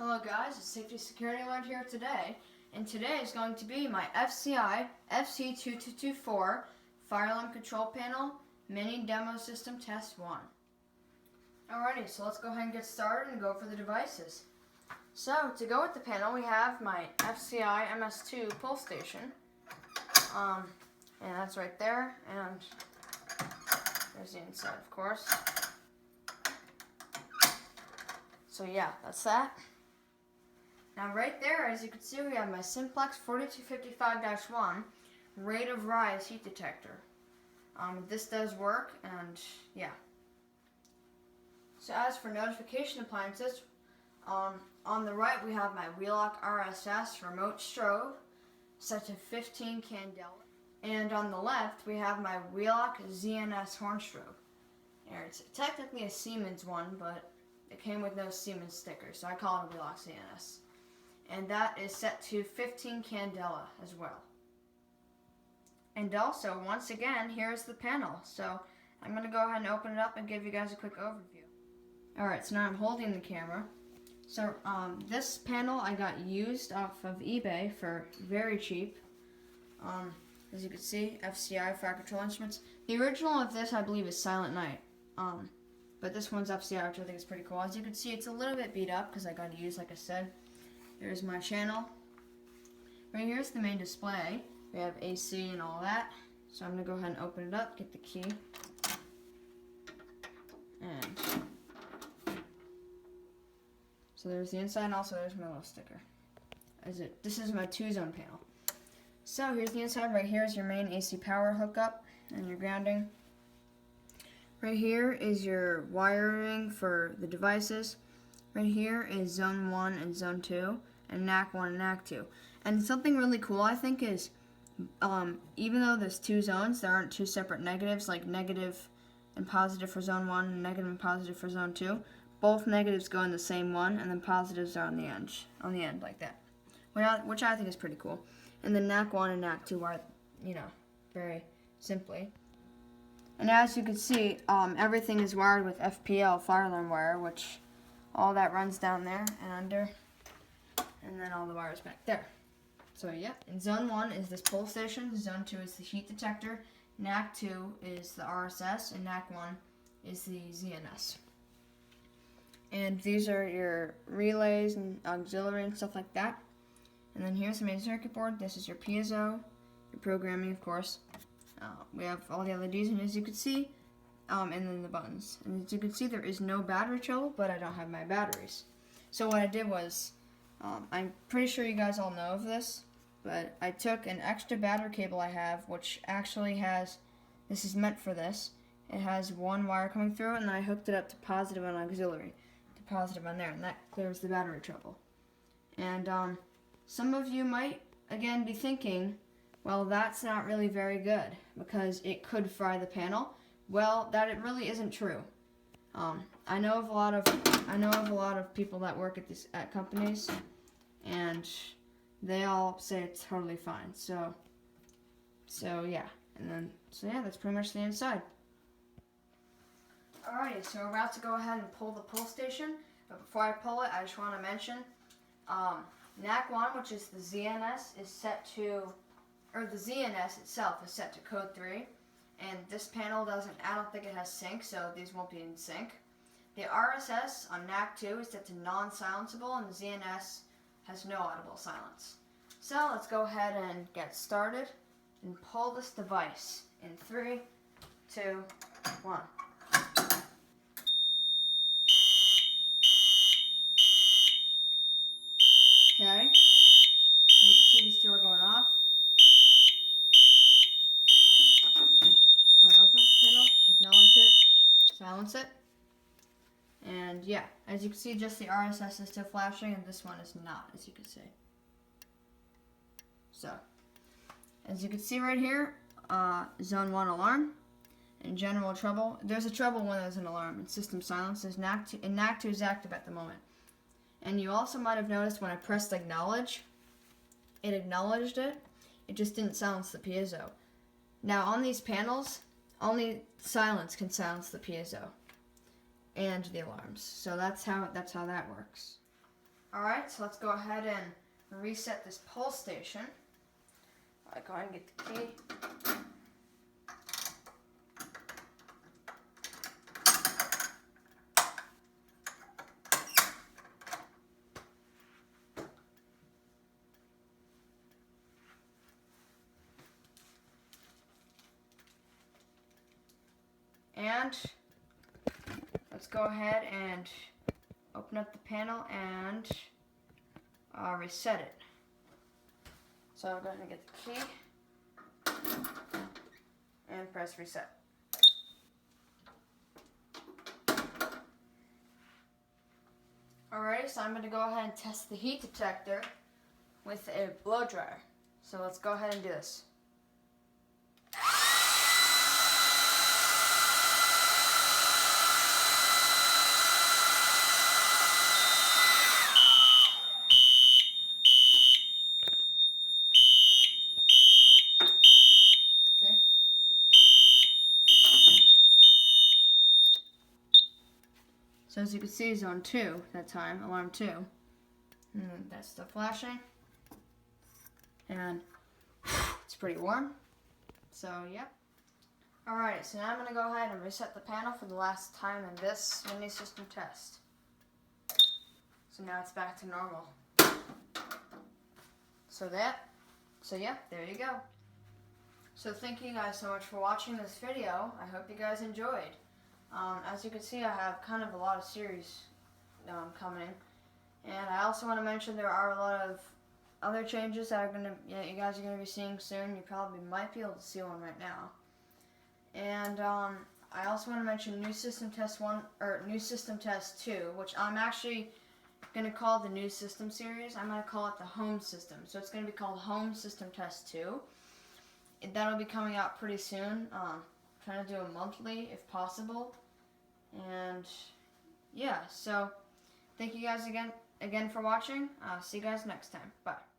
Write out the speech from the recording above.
Hello guys, it's Safety Security Alert here today, and today is going to be my FCI FC-2224 Fire Alarm Control Panel Mini Demo System Test 1. Alrighty, so let's go ahead and get started and go for the devices. So, to go with the panel, we have my FCI MS2 pull station, and that's right there, and there's the inside, of course. So yeah, that's that. Now right there, as you can see, we have my Simplex 4255-1 rate of rise heat detector. This does work, and yeah. So as for notification appliances, on the right we have my Wheelock RSS remote strobe set to 15 candela. And on the left we have my Wheelock ZNS horn strobe. It's technically a Siemens one, but it came with no Siemens sticker, so I call it a Wheelock ZNS. And that is set to 15 candela as well. And also, once again, here's the panel. So I'm going to go ahead and open it up and give you guys a quick overview. Alright, so now I'm holding the camera. So this panel I got used off of eBay for very cheap. As you can see, FCI Fire Control Instruments. The original of this, I believe, is Silent Night. But this one's FCI, which I think is pretty cool. As you can see, it's a little bit beat up because I got it used, like I said. Here's my channel. Right here's the main display. We have AC and all that. So I'm going to go ahead and open it up, get the key. And so there's the inside, and also there's my little sticker. This is my 2-zone panel. So here's the inside. Right here is your main AC power hookup and your grounding. Right here is your wiring for the devices. Right here is Zone 1 and Zone 2, and NAC 1 and NAC 2. And something really cool, I think, is even though there's 2 zones, there aren't 2 separate negatives, like negative and positive for Zone 1 and negative and positive for Zone 2. Both negatives go in the same one, and then positives are on the end like that, which I think is pretty cool. And then NAC 1 and NAC 2 are, very simply. And as you can see, everything is wired with FPL fire alarm wire, which all that runs down there and under, and then all the wires back there. So yeah, in Zone 1 is this pull station, Zone 2 is the heat detector, NAC 2 is the RSS, and NAC 1 is the ZNS. And these are your relays and auxiliary and stuff like that. And then here's the main circuit board. This is your piezo, your programming, of course. We have all the LEDs, and as you can see, and then the buttons. And as you can see, there is no battery trouble, but I don't have my batteries. So what I did was, I'm pretty sure you guys all know of this, but I took an extra battery cable I have, which actually has, this is meant for this. It has one wire coming through, and then I hooked it up to positive and auxiliary, to positive on there, and that clears the battery trouble. And some of you might, again, be thinking, well, that's not really very good, because it could fry the panel. Well, that it really isn't true. I know of a lot of people that work at companies, and they all say it's totally fine. So yeah, that's pretty much the inside. Alrighty, so we're about to go ahead and pull the pull station. But before I pull it, I just want to mention, NAC 1, which is the ZNS, is set to, or the ZNS itself is set to code 3. And this panel doesn't, I don't think it has sync, so these won't be in sync. The RSS on NAC 2 is set to non-silenceable, and the ZNS has no audible silence. So let's go ahead and get started and pull this device in 3, 2, 1. Okay, you can see these 2 are going off. Open the panel, acknowledge it, silence it, and yeah, as you can see, just the RSS is still flashing, and this one is not, as you can see. So, as you can see right here, Zone 1 alarm, and general trouble. There's a trouble when there's an alarm, and system silence is NAC 2, and NAC 2 is active at the moment. And you also might have noticed when I pressed acknowledge, it acknowledged it, it just didn't silence the piezo. Now on these panels, only silence can silence the piezo and the alarms. So that's how that works. Alright, so let's go ahead and reset this pull station. Alright, go ahead and get the key. And let's go ahead and open up the panel and reset it. So I'm going to get the key and press reset. Alright, so I'm going to go ahead and test the heat detector with a blow dryer. So let's go ahead and do this. So as you can see, zone 2 that time, alarm 2. And that's still flashing. And it's pretty warm. So, yep. Alright, so now I'm going to go ahead and reset the panel for the last time in this mini system test. So now it's back to normal. So yeah, there you go. So thank you guys so much for watching this video. I hope you guys enjoyed. As you can see, I have kind of a lot of series coming. And I also want to mention there are a lot of other changes that you guys are going to be seeing soon. You probably might be able to see one right now. And I also want to mention New System Test 1 or New System Test 2, which I'm actually going to call the New System series. I'm going to call it the Home System. So it's going to be called Home System Test 2. That'll be coming out pretty soon. Trying to do a monthly if possible. And yeah, so thank you guys again for watching. See you guys next time. Bye.